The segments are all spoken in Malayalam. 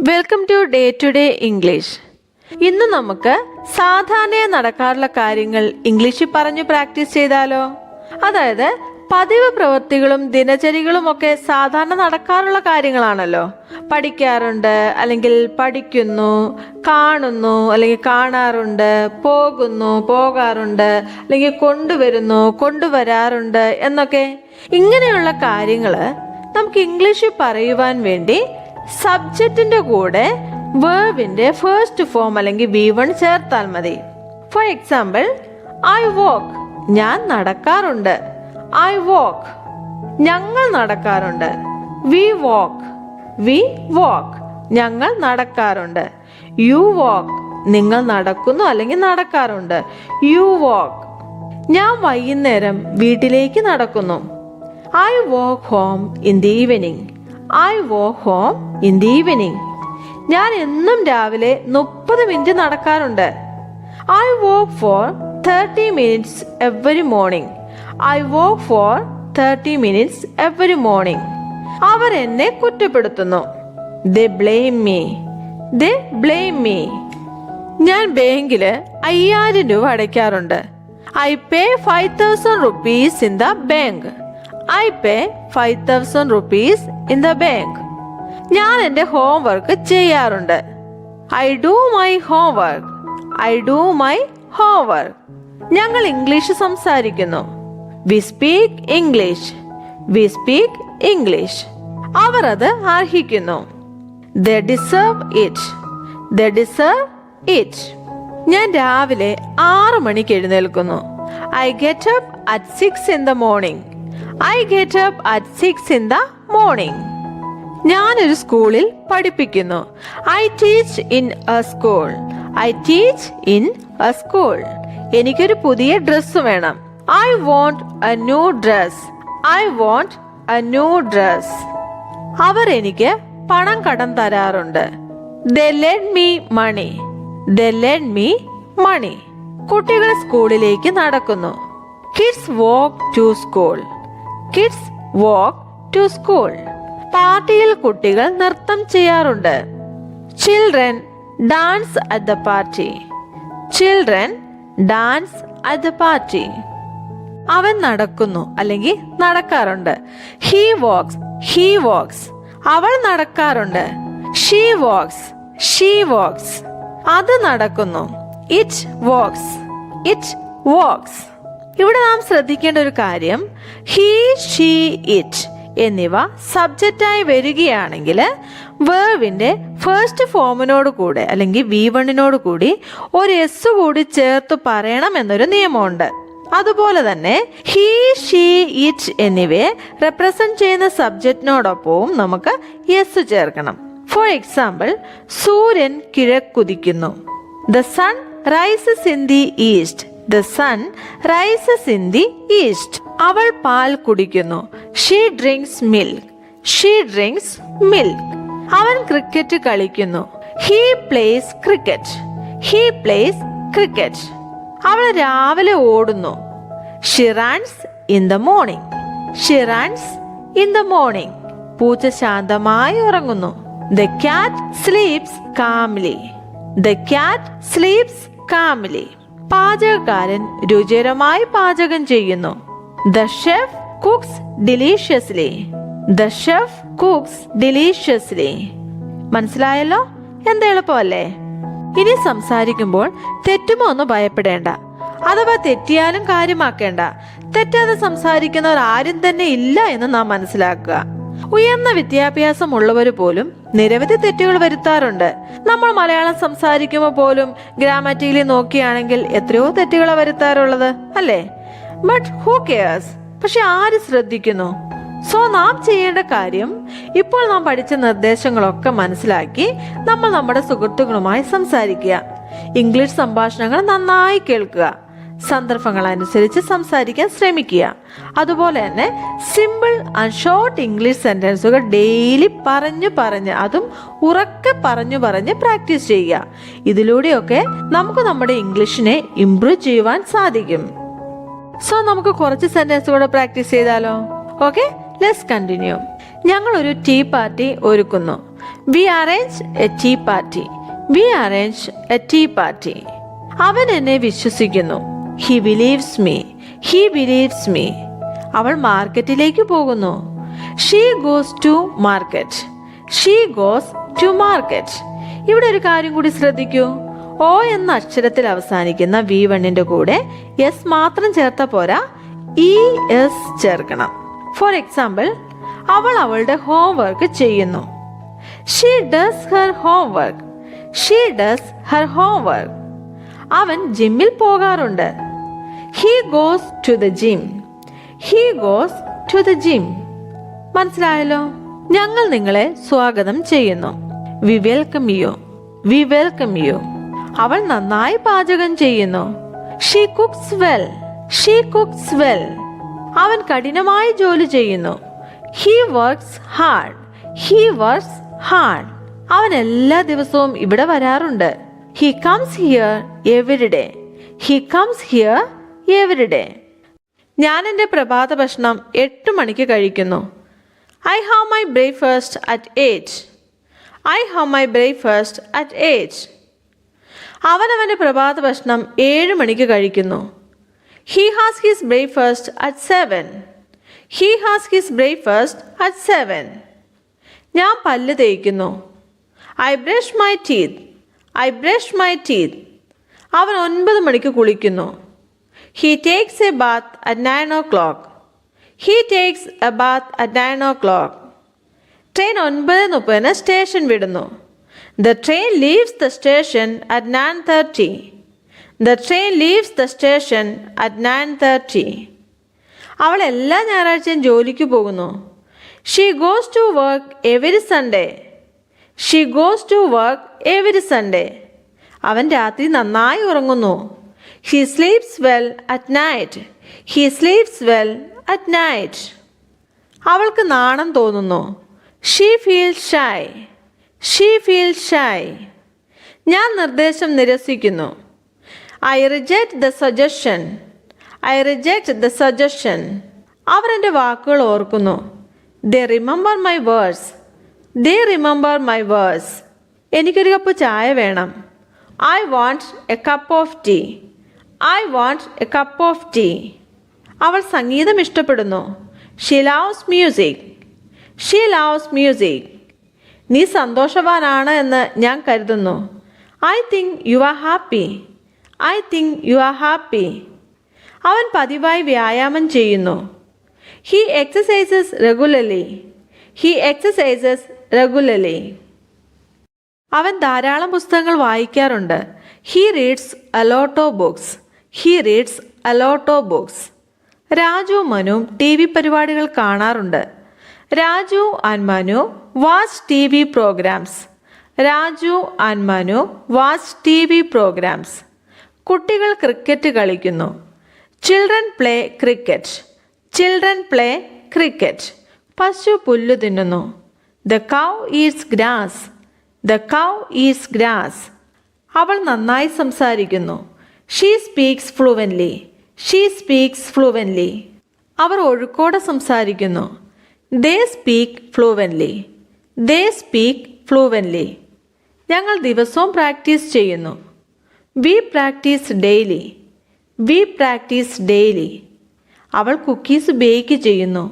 Welcome to day English. ഇന്ന് നമുക്ക് സാധാരണ നടക്കാറുള്ള കാര്യങ്ങൾ ഇംഗ്ലീഷിൽ പറഞ്ഞു പ്രാക്ടീസ് ചെയ്താലോ? അതായത് പതിവ് പ്രവൃത്തികളും ദിനചര്യകളും ഒക്കെ സാധാരണ നടക്കാറുള്ള കാര്യങ്ങളാണല്ലോ. പഠിക്കാറുണ്ട്, അല്ലെങ്കിൽ പഠിക്കുന്നു, കാണുന്നു, അല്ലെങ്കിൽ കാണാറുണ്ട്, പോകുന്നു, പോകാറുണ്ട്, അല്ലെങ്കിൽ കൊണ്ടുവരുന്നു, കൊണ്ടുവരാറുണ്ട് എന്നൊക്കെ. ഇങ്ങനെയുള്ള കാര്യങ്ങൾ നമുക്ക് ഇംഗ്ലീഷിൽ പറയുവാൻ വേണ്ടി സബ്ജക്റ്റിന്റെ കൂടെ വേർബിന്റെ ഫസ്റ്റ് ഫോം അല്ലെങ്കിൽ V1 ചേർത്താൽ മതി. ഫോർ എക്സാമ്പിൾ, ഐ വോക്ക്, ഞാൻ നടക്കാറുണ്ട്. ഐ വോക്ക്, ഞങ്ങൾ നടക്കാറുണ്ട്. വി വോക്ക്, ഞങ്ങൾ നടക്കാറുണ്ട്. യു വോക്ക്, നിങ്ങൾ നടക്കുന്നു അല്ലെങ്കിൽ നടക്കാറുണ്ട്. യു വോക്ക്, ഞാൻ വൈകുന്നേരം വീട്ടിലേക്ക് നടക്കുന്നു. I walk home in the evening. I walk home in the evening. ഞാൻ എന്നും രാവിലെ 30 മിനിറ്റ് നടക്കാറുണ്ട്. I walk for 30 minutes every morning. I walk for 30 minutes every morning. അവർ എന്നെ കുറ്റപ്പെടുത്തുന്നു. They blame me. They blame me. ഞാൻ ബാങ്കിൽ 5000 രൂപ അടയ്ക്കാറുണ്ട്. I pay 5000 rupees in the bank. I pay 5000 rupees in the bank. ഞാൻ എൻ്റെ ഹോംവർക്ക് ചെയ്യാറുണ്ട്. I do my homework. I do my homework. ഞങ്ങൾ ഇംഗ്ലീഷ് സംസാരിക്കുന്നു. We speak English. We speak English. അവർ അത് അർഹിക്കുന്നു. They deserve it. They deserve it. ഞാൻ രാവിലെ 6 മണിക്ക് എഴുന്നേൽക്കുന്നു. I get up at 6 in the morning. I get up at 6 in the morning. ഞാനൊരു സ്കൂളിൽ പഠിപ്പിക്കുന്നു. I teach in a school. I teach in a school. എനിക്കൊരു പുതിയ ഡ്രസ്സ് വേണം. I want a new dress. I want a new dress. അവർ എനിക്ക് പണം കടം തരാറുണ്ട്. They lend me money. They lend me money. കുട്ടികൾ സ്കൂളിലേക്ക് നടക്കുന്നു. Kids walk to school. Kids walk to school. പാർട്ടിയിൽ കുട്ടികൾ നൃത്തം ചെയ്യാറുണ്ട്. Children dance at the party. Children dance at the party. അവൻ നടക്കുന്നു അല്ലെങ്കിൽ നടക്കാറുണ്ട്. He walks. He walks. അവൾ നടക്കാറുണ്ട്. She walks. She walks. അത് നടക്കുന്നു. It walks. It walks. ഇവിടെ നാം ശ്രദ്ധിക്കേണ്ട ഒരു കാര്യം, ഹി, ഷീ, ഇറ്റ് എന്നിവ സബ്ജക്റ്റായി വരികയാണെങ്കിൽ വേർബിന്റെ ഫസ്റ്റ് ഫോമിനോട് കൂടെ അല്ലെങ്കിൽ V1 കൂടി ഒരു എസ് കൂടി ചേർത്ത് പറയണം എന്നൊരു നിയമമുണ്ട്. അതുപോലെ തന്നെ ഹി, ഷീ, ഇറ്റ് എന്നിവയെ റെപ്രസെന്റ് ചെയ്യുന്ന സബ്ജക്റ്റിനോടൊപ്പവും നമുക്ക് എസ് ചേർക്കണം. ഫോർ എക്സാമ്പിൾ, സൂര്യൻ കിഴക്കുദിക്കുന്നു. The sun rises in the east. The sun rises in the east. അവൾ പാൽ കുടിക്കുന്നു. She drinks milk. She drinks milk. അവൻ ക്രിക്കറ്റ് കളിക്കുന്നു. He plays cricket. He plays cricket. അവൾ രാവിലെ ഓടുന്നു. She runs in the morning. She runs in the morning. പൂച്ച ശാന്തമായി ഉറങ്ങുന്നു. The cat sleeps calmly. The cat sleeps calmly. പാചകക്കാരൻ രുചികരമായി പാചകം ചെയ്യുന്നു. The chef cooks deliciously. The chef cooks deliciously. മനസ്സിലായല്ലോ? എന്ത് എളുപ്പമല്ലേ? ഇനി സംസാരിക്കുമ്പോൾ തെറ്റുമോ ഒന്ന് ഭയപ്പെടേണ്ട. അഥവാ തെറ്റിയാലും കാര്യമാക്കേണ്ട. തെറ്റാതെ സംസാരിക്കുന്നവർ ആരും തന്നെ ഇല്ല എന്ന് നാം മനസ്സിലാക്കുക. ഉയർന്ന വിദ്യാഭ്യാസമുള്ളവർ പോലും നിരവധി തെറ്റുകൾ വരുത്താറുണ്ട്. നമ്മൾ മലയാളം സംസാരിക്കുമ്പോൾ പോലും ഗ്രാമറ്റിക്കലി നോക്കുകയാണെങ്കിൽ എത്രയോ തെറ്റുകളാണ് വരുത്താറുള്ളത്, അല്ലേ? But who CARES? പക്ഷെ ആര് ശ്രദ്ധിക്കുന്നു? സോ നാം ചെയ്യേണ്ട കാര്യം, ഇപ്പോൾ നാം പഠിച്ച നിർദ്ദേശങ്ങളൊക്കെ മനസ്സിലാക്കി നമ്മൾ നമ്മുടെ സുഹൃത്തുക്കളുമായി സംസാരിക്കുക. ഇംഗ്ലീഷ് സംഭാഷണങ്ങൾ നന്നായി കേൾക്കുക. സന്ദർഭങ്ങൾ അനുസരിച്ച് സംസാരിക്കാൻ ശ്രമിക്കുക. അതുപോലെ തന്നെ സിമ്പിൾ ആൻഡ് ഷോർട്ട് ഇംഗ്ലീഷ് സെന്റൻസുകൾ ഡെയിലി പറഞ്ഞ് അതും ഉറക്കെ പറഞ്ഞ് പ്രാക്ടീസ് ചെയ്യുക. ഇതിലൂടെയൊക്കെ നമുക്ക് നമ്മുടെ ഇംഗ്ലീഷിനെ ഇംപ്രൂവ് ചെയ്യുവാൻ സാധിക്കും. സോ നമുക്ക് കുറച്ച് സെന്റൻസുകൂടെ പ്രാക്ടീസ് ചെയ്താലോ? Okay, let's continue. ഞങ്ങൾ ഒരു ടീ പാർട്ടി ഒരുക്കുന്നു. We arrange a tea party. We arrange a tea party. അവൻ എന്നെ വിശ്വസിക്കുന്നു. He believes me. He believes me. അവൾ മാർക്കറ്റിലേക്ക് പോകുന്നു. She goes to market. She goes to market. ഇവിടെ ഒരു കാര്യം കൂടി ശ്രദ്ധിക്കൂ. ഓ എന്ന അക്ഷരത്തിൽ അവസാനിക്കുന്ന V1ന്റെ കൂടെ എസ് മാത്രം ചേർത്ത പോരാ, ES ചേർക്കണം. ഫോർ എക്സാമ്പിൾ, അവൾ അവളുടെ ഹോംവർക്ക് ചെയ്യുന്നു. She does her homework. She does her homework. അവൻ ജിമ്മിൽ പോകാറുണ്ട്. He goes to the gym. He goes to the gym. മനസ്സിലായല്ലോ? ഞങ്ങൾ നിങ്ങളെ സ്വാഗതം ചെയ്യുന്നു. We welcome you. We welcome you. അവൾ നന്നായി പാചകം ചെയ്യുന്നു. She cooks well. She cooks well. അവൻ കഠിനമായി ജോലി ചെയ്യുന്നു. He works hard. He works hard. അവൻ എല്ലാ ദിവസവും ഇവിടെ വരാറുണ്ട്. He comes here every day. He comes here every day. ഞാൻ എൻ്റെ പ്രഭാത ഭക്ഷണം 8 മണിക്ക് കഴിക്കുന്നു. I have my breakfast at 8. I have my breakfast at 8. അവൻ അവൻ്റെ പ്രഭാത ഭക്ഷണം 7 മണിക്ക് കഴിക്കുന്നു. He has his breakfast at 7. He has his breakfast at 7. ഞാൻ പല്ല് തേക്കുന്നു. I brush my teeth. I brush my teeth. അവൻ 9 മണിക്ക് കുളിക്കുന്നു. He takes a bath at 9 o'clock. He takes a bath at 9 o'clock. Train 9:30 station വിടുന്നു. The train leaves the station at 9:30. The train leaves the station at 9:30. അവൾ എല്ലാ ഞായറാഴ്ചയും ജോലിക്ക് പോകുന്നു. She goes to work every Sunday. She goes to work every Sunday. അവൻ രാത്രി നന്നായി ഉറങ്ങുന്നു. He sleeps well at night. He sleeps well at night. അവൾക്ക് നാണം തോന്നുന്നു. She feels shy. She feels shy. ഞാൻ നിർദ്ദേശം നിരസിക്കുന്നു. I reject the suggestion. I reject the suggestion. അവർ എൻ്റെ വാക്കുകൾ ഓർക്കുന്നു. They remember my words. They remember my words. എനിക്കൊരു കപ്പ് ചായ വേണം. I want a cup of tea. I want a cup of tea. അവൾ സംഗീതം ഇഷ്ടപ്പെടുന്നു. She loves music. She loves music. നീ സന്തോഷവാനാണ് എന്ന് ഞാൻ കരുതുന്നു. I think you are happy. I think you are happy. അവൻ പതിവായി വ്യായാമം ചെയ്യുന്നു. He exercises regularly. He exercises regularly. അവൻ ധാരാളം പുസ്തകങ്ങൾ വായിക്കാറുണ്ട്. He reads a lot of books. He reads a lot of books. രാജുവും മനുവും TV പരിപാടികൾ കാണാറുണ്ട്. Raju and Manu watch TV programmes. Raju and Manu watch TV programmes. കുട്ടികൾ ക്രിക്കറ്റ് കളിക്കുന്നു. Children play cricket. Children play cricket. പശു പുല്ല് തിന്നുന്നു. The cow eats grass. The cow eats grass. അവൾ നന്നായി സംസാരിക്കുന്നു. She speaks fluently. She speaks fluently. അവർ ഒഴുക്കോടെ സംസാരിക്കുന്നു. They speak fluently. They speak fluently. ഞങ്ങൾ ദിവസവും പ്രാക്ടീസ് ചെയ്യുന്നു. We practise daily. We practise daily. അവൾ കുക്കീസ് ബേക്ക് ചെയ്യുന്നു.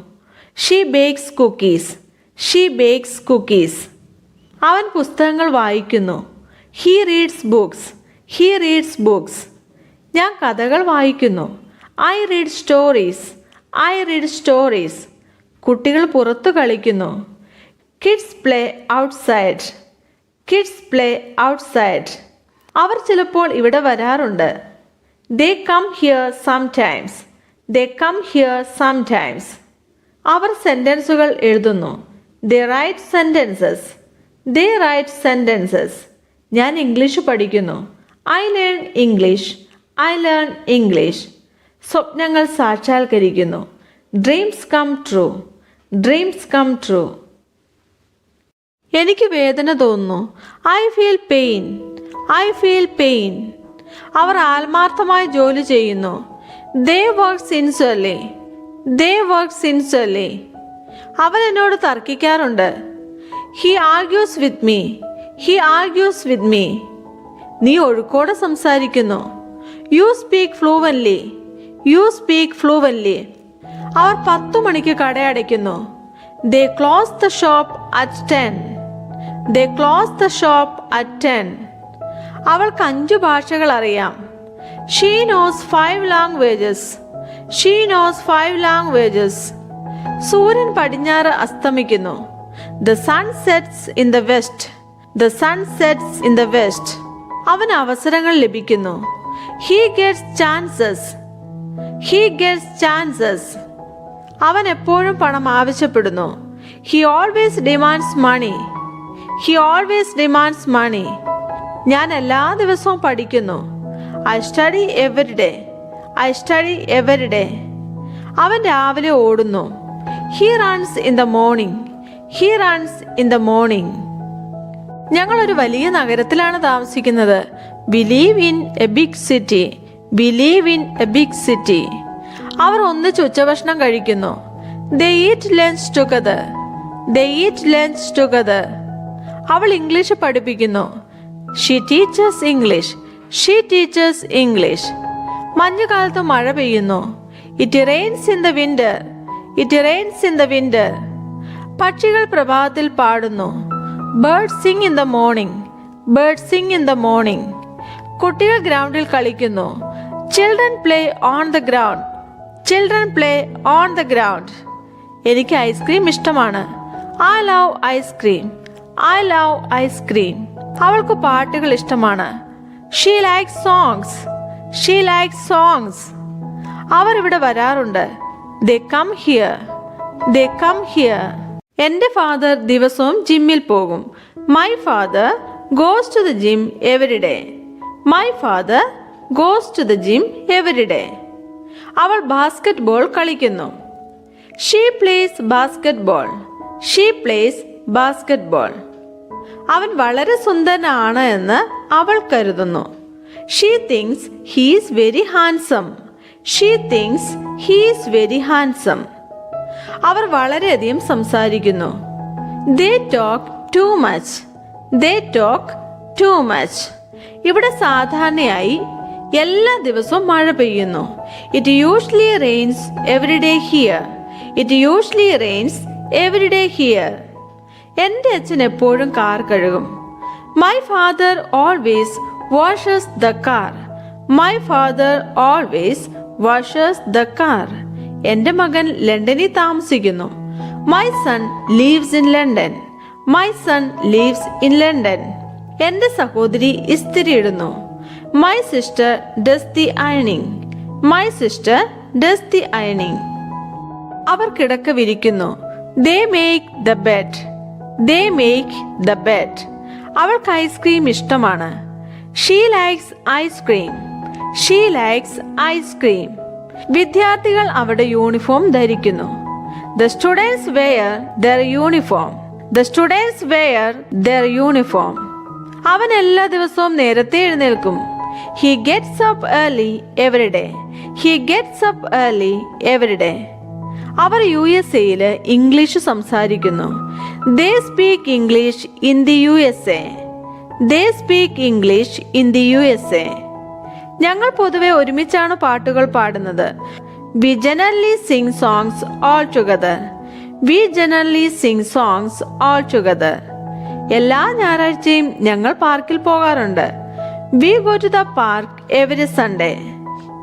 She bakes cookies. She bakes cookies. അവൻ പുസ്തകങ്ങൾ വായിക്കുന്നു. He reads books. He reads books. ഞാൻ കഥകൾ വായിക്കുന്നു. I read stories. I read stories. കുട്ടികൾ പുറത്തു കളിക്കുന്നു. Kids play outside. Kids play outside. അവർ ചിലപ്പോൾ ഇവിടെ വരാറുണ്ട്. They come here sometimes. They come here sometimes. അവർ സെൻറ്റൻസുകൾ എഴുതുന്നു. They write sentences. They write sentences. ഞാൻ ഇംഗ്ലീഷ് പഠിക്കുന്നു. I learn English. I learn English. സ്വപ്നങ്ങൾ സാക്ഷാത്കരിക്കുന്നു. Dreams come true. Dreams come true. എനിക്ക് വേദന തോന്നുന്നു. I feel pain. I feel pain. അവർ ആത്മാർത്ഥമായി ജോലി ചെയ്യുന്നു. They work sincerely. They work sincerely. അവൻ എന്നോട് തർക്കിക്കാറുണ്ട്. He argues with me. He argues with me. നീ ഒഴുക്കോടെ സംസാരിക്കുന്നു. You speak fluently. You speak fluently. അവർ 10 മണിക്ക് കടയടയ്ക്കുന്നു. They close the shop at 10. They close the shop at 10. അവൾക്ക് 5 ഭാഷകൾ അറിയാം. She knows 5 languages. She knows 5 languages. സൂര്യൻ പടിഞ്ഞാറ് അസ്തമിക്കുന്നു. The sun sets in the west. The sun sets in the west. അവന് അവസരങ്ങൾ ലഭിക്കുന്നു. He gets chances. He gets chances. അവൻ എപ്പോഴും പണം ആവശ്യപ്പെടുന്നു. He always demands money. He always demands money. ഞാൻ എല്ലാ ദിവസവും പഠിക്കുന്നു. I study every day. I study every day. അവൻ രാവിലെ ഓടുന്നു. He runs in the morning. He runs in the morning. ഞങ്ങൾ ഒരു വലിയ നഗരത്തിലാണ് താമസിക്കുന്നത്. We live in a big city. We live in a big city. അവർ ഒന്നിച്ച് ഉച്ചഭക്ഷണം കഴിക്കുന്നു. They eat lunch together. They eat lunch together. അവൾ ഇംഗ്ലീഷ് പഠിപ്പിക്കുന്നു. She teaches English. She teaches English. മഞ്ഞുകാലത്ത് മഴ പെയ്യുന്നു. It rains in the winter. It rains in the winter. പക്ഷികൾ പ്രഭാതത്തിൽ പാടുന്നു. Birds sing in the morning. Birds sing in the morning. കുട്ടികൾ ഗ്രൗണ്ടിൽ കളിക്കുന്നു. Children play on the ground. Children play on the ground. എനിക്ക് ഐസ്ക്രീം ഇഷ്ടമാണ്. I love ice cream. I love ice cream. അവൾക്ക് പാട്ടുകൾ ഇഷ്ടമാണ്. She likes songs. She likes songs. അവർ ഇവിടെ വരാറുണ്ട്. They come here. They come here. എൻ്റെ ഫാദർ ദിവസവും ജിമ്മിൽ പോകും. My father goes to the gym every day. My father goes to the gym every day. അവൾ ബാസ്കറ്റ്ബോൾ കളിക്കുന്നു. She plays basketball. She plays basketball. അവൻ വളരെ സുന്ദരനാണ് എന്ന് അവൾ കരുതുന്നു. She thinks he is very handsome. She thinks he is very handsome. അവർ വളരെയധികം സംസാരിക്കുന്നു. They talk too much. They talk too much. ഇവിടെ സാധാരണയായി എല്ലാ ദിവസവും മഴ പെയ്യുന്നു. It usually rains every day here. It usually rains every day here. എൻ്റെ അച്ഛൻ എപ്പോഴും കാർ കഴുകും. My father always washes the car. My father always washes the car. എൻ്റെ മകൻ ലണ്ടനിൽ താമസിക്കുന്നു. My son lives in London. My son lives in London. എൻ്റെ സഹോദരി ഇസ്തിരി ഇടുന്നു. My sister does the ironing. My sister does the ironing. അവർ കിടക്ക വിരിക്കുന്നു. They make the bed. They make the bed. അവൾക്ക് ഐസ്ക്രീം ഇഷ്ടമാണ്. She likes ice cream. She likes ice cream. വിദ്യാർത്ഥികൾ അവരുടെ യൂണിഫോം ധരിക്കുന്നു. The students wear their uniform. The students wear their uniform. അവൻ എല്ലാ ദിവസവും നേരത്തെ എഴുന്നേൽക്കും. He gets up early every day. He gets up early every day. Our USA-യിൽ English സംസാരിക്കുന്നു. They speak English in the USA. They speak English in the USA. ഞങ്ങൾ പൊതുവെ ഒരുമിച്ചാണ് പാട്ടുകൾ പാടുന്നത്. We generally sing songs all together. We generally sing songs all together. എല്ലാ ഞായറാഴ്ചയും ഞങ്ങൾ പാർക്കിൽ പോകാറുണ്ട്. We go to the park every Sunday.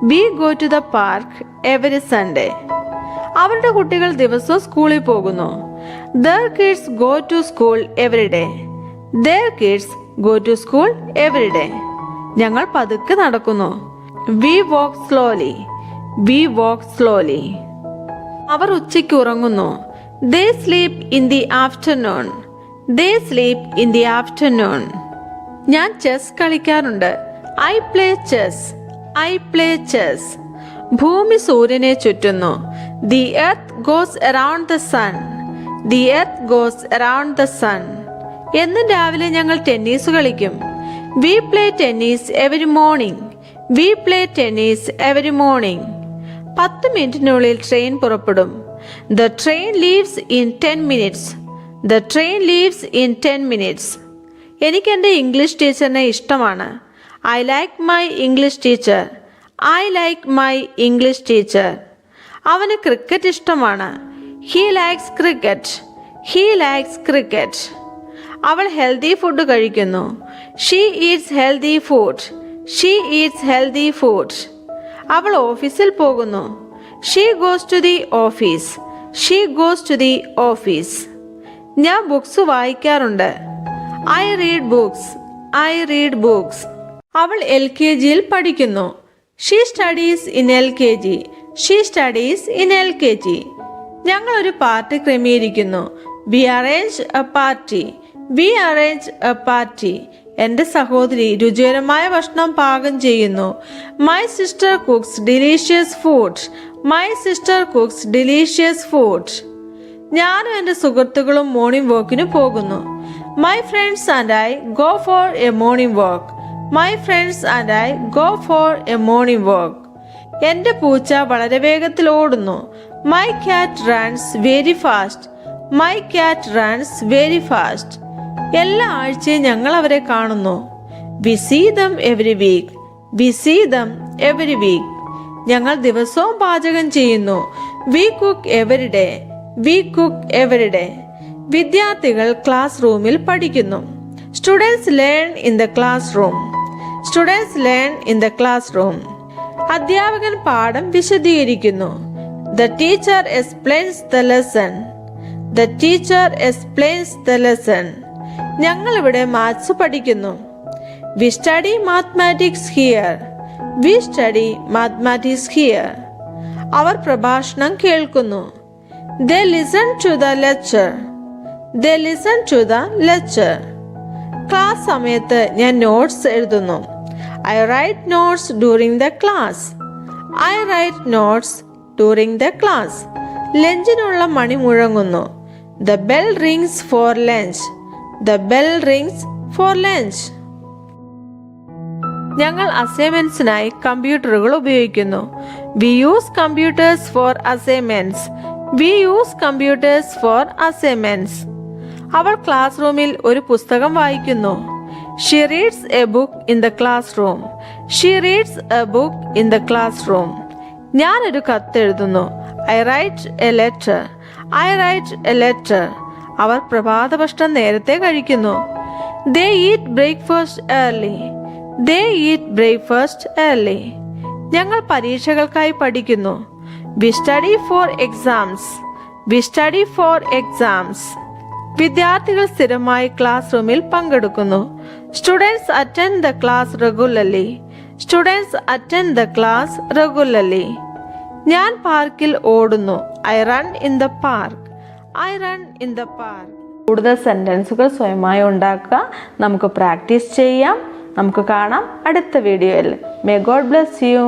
We go to the park every Sunday. അവരുടെ കുട്ടികൾ ദിവസവും സ്കൂളിൽ പോകുന്നു. Their kids go to school every day. Their kids go to school every day. ഞങ്ങൾ പതുക്കെ നടക്കുന്നു. We walk slowly. We walk slowly. അവർ ഉച്ചയ്ക്ക് ഉറങ്ങുന്നു. They sleep in the afternoon. They sleep in the afternoon. ഞാൻ ചെസ് കളിക്കാറുണ്ട്. I play chess. I play chess. ഭൂമി സൂര്യനെ ചുറ്റുന്നു. The earth goes around the sun. The earth goes around the sun. എന്നും രാവിലെ ഞങ്ങൾ ടെന്നീസ് കളിക്കും. We play tennis every morning. We play tennis every morning. 10 മിനിറ്റിനുള്ളിൽ ട്രെയിൻ പുറപ്പെടും. The train leaves in 10 minutes. The train leaves in 10 minutes. എനിക്ക് എൻ്റെ ഇംഗ്ലീഷ് ടീച്ചറിനെ ഇഷ്ടമാണ്. I like my English teacher. I like my English teacher. അവന് ക്രിക്കറ്റ് ഇഷ്ടമാണ്. He likes cricket. He likes cricket. അവൾ ഹെൽത്തി ഫുഡ് കഴിക്കുന്നു. She eats healthy food. She eats healthy food. അവൾ ഓഫീസിൽ പോകുന്നു. She goes to the office. She goes to the office. ഞാൻ ബുക്സ് വായിക്കാറുണ്ട്. I read books. I read books. അവൾ LKGയിൽ പഠിക്കുന്നു. She studies in LKG. She studies in LKG. ഞങ്ങൾ ഒരു പാർട്ടി ക്രമീകരിക്കുന്നു. We arrange a party. We arrange a party. എൻ്റെ സഹോദരി രുചികരമായ ഭക്ഷണം പാകം ചെയ്യുന്നു. My sister cooks delicious food. My sister cooks delicious food. ഞാനും എൻ്റെ സുഹൃത്തുക്കളും മോർണിംഗ് വാക്കിന് പോകുന്നു. My friends and I go for a morning walk. My friends and I go for a morning walk. എൻ്റെ പൂച്ച വളരെ വേഗത്തിൽ ഓടുന്നു. My cat runs very fast. My cat runs very fast. എല്ലാ ആഴ്ചയും ഞങ്ങൾ അവരെ കാണുന്നു. We see them every week. We see them every week. ഞങ്ങൾ ദിവസവും പാചകം ചെയ്യുന്നു. We cook every day. We cook every day. വിദ്യാർത്ഥികൾ ക്ലാസ് റൂമിൽ പഠിക്കുന്നു. Students learn in the classroom. Students learn in the classroom. അധ്യാപകൻ പാഠം വിശദീകരിക്കുന്നു. The teacher explains the lesson. The teacher explains the lesson. ഞങ്ങൾ ഇവിടെ മാത്സ് പഠിക്കുന്നു. We study mathematics here. We study mathematics here. അവർ പ്രഭാഷണം കേൾക്കുന്നു. They listen to the lecture. They listen to the lecture. Class സമയത്ത് ഞാൻ നോട്ട്സ് എഴുതുന്നു. I write notes during the class. I write notes during the class. ലഞ്ചിനുള്ള money മുഴങ്ങുന്നു. The bell rings for lunch. The bell rings for lunch. ഞങ്ങൾ അസൈൻമെന്റ്സിനായി കമ്പ്യൂട്ടറുകൾ ഉപയോഗിക്കുന്നു. We use computers for assignments. We use computers for assignments. അവൾ ക്ലാസ് റൂമിൽ ഒരു പുസ്തകം വായിക്കുന്നു. She reads a book in the classroom. She reads a book in the classroom. ഞാനൊരു കത്ത് എഴുതുന്നു. I write a letter. I write a letter. അവർ പ്രഭാത ഭക്ഷണം നേരത്തെ കഴിക്കുന്നു. They eat breakfast early. They eat breakfast early. ഞങ്ങൾ പരീക്ഷകൾക്കായി പഠിക്കുന്നു. We study for exams. We study for exams. വിദ്യാർത്ഥികൾ സ്ഥിരമായി ക്ലാസ് റൂമിൽ പങ്കെടുക്കുന്നു. Students attend the class regularly. Students attend the class regularly. ഞാൻ പാർക്കിൽ ഓടുന്നു. I run in the park. I run in the park. കൂടുതൽ സെന്റൻസുകൾ സ്വയമായി ഉണ്ടാക്കുക. നമുക്ക് പ്രാക്ടീസ് ചെയ്യാം. നമുക്ക് കാണാം അടുത്ത വീഡിയോയിൽ. May God bless you.